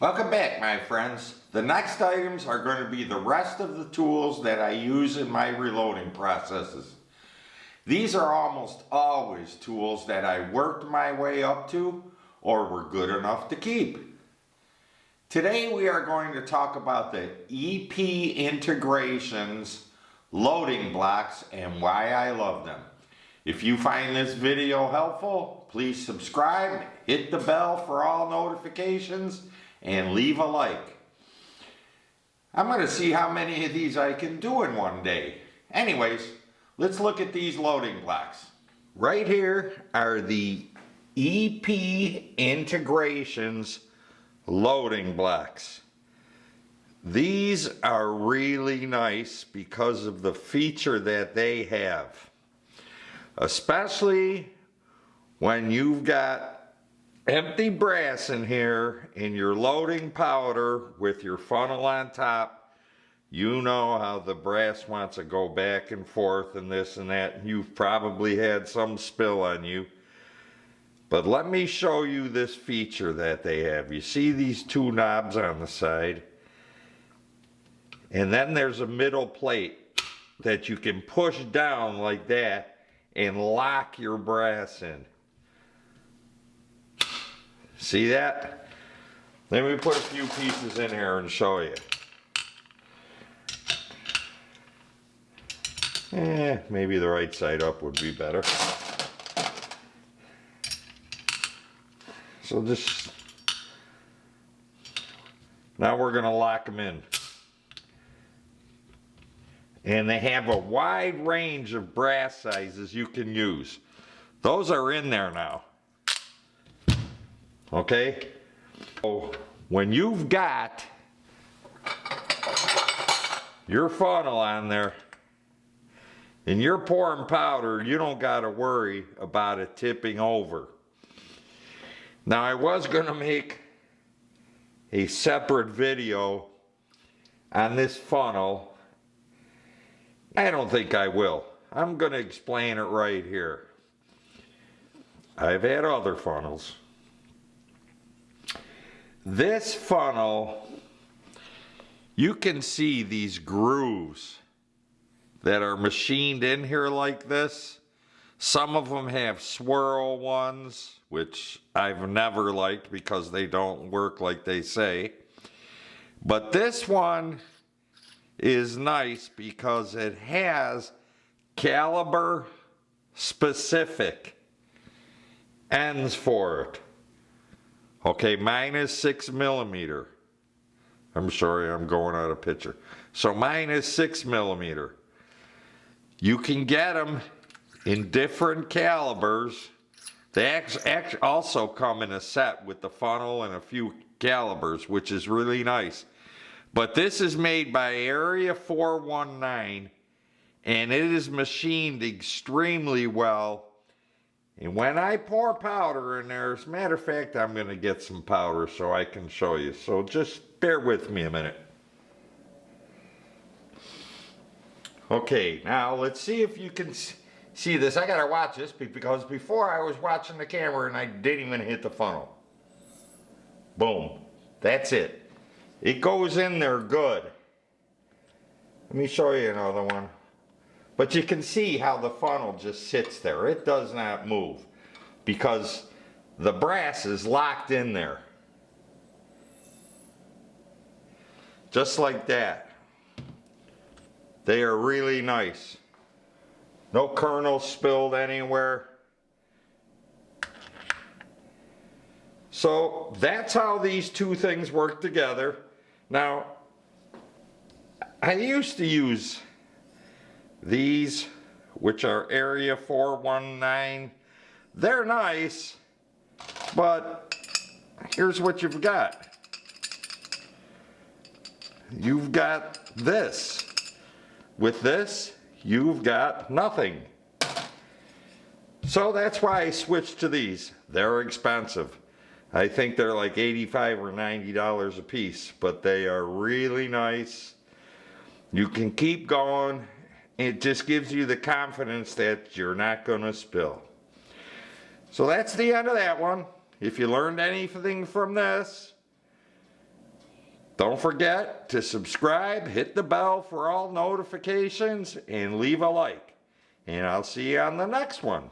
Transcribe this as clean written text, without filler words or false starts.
Welcome back, my friends. The next items are going to be the rest of the tools that I use in my reloading processes. These are almost always tools that I worked my way up to or were good enough to keep. Today we are going to talk about the EP Integrations loading blocks and why I love them. If you find this video helpful, please subscribe, hit the bell for all notifications, and leave a like. I'm going to see how many of these I can do in one day. Anyways, let's look at these loading blocks. Right here are the EP Integrations loading blocks. These are really nice because of the feature that they have. Especially when you've got empty brass in here and you're loading powder with your funnel on top. You know how the brass wants to go back and forth and this and that. You've probably had some spill on you. But let me show you this feature that they have. You see these two knobs on the side? And then there's a middle plate that you can push down like that and lock your brass in. See that? Let me put a few pieces in here and show you. Maybe the right side up would be better. So just, now we're gonna lock them in. And they have a wide range of brass sizes you can use. Those are in there now. Okay? So when you've got your funnel on there and you're pouring powder, you don't got to worry about it tipping over. Now I was going to make a separate video on this funnel. I don't think I will. I'm going to explain it right here. I've had other funnels. This funnel, you can see these grooves that are machined in here like this. Some of them have swirl ones, which I've never liked because they don't work like they say. But this one is nice because it has caliber specific ends for it. Okay, mine is 6 millimeter. I'm sorry, I'm going out of picture. So mine is 6 millimeter. You can get them in different calibers. They also come in a set with the funnel and a few calibers, which is really nice. But this is made by Area419, and it is machined extremely well. And when I pour powder in there, as a matter of fact, I'm going to get some powder so I can show you. So just bear with me a minute. Okay, now let's see if you can see this. I got to watch this because before I was watching the camera and I didn't even hit the funnel. Boom. That's it. It goes in there good. Let me show you another one. But you can see how the funnel just sits there. It does not move because the brass is locked in there. Just like that. They are really nice. No kernels spilled anywhere. So that's how these two things work together. Now, I used to use these, which are Area419. They're nice, but here's what you've got. You've got this. With this, you've got nothing. So that's why I switched to these. They're expensive. I think they're like $85 or $90 a piece, but they are really nice. You can keep going. It just gives you the confidence that you're not going to spill. So that's the end of that one. If you learned anything from this, Don't forget to subscribe, hit the bell for all notifications, and leave a like. And I'll see you on the next one.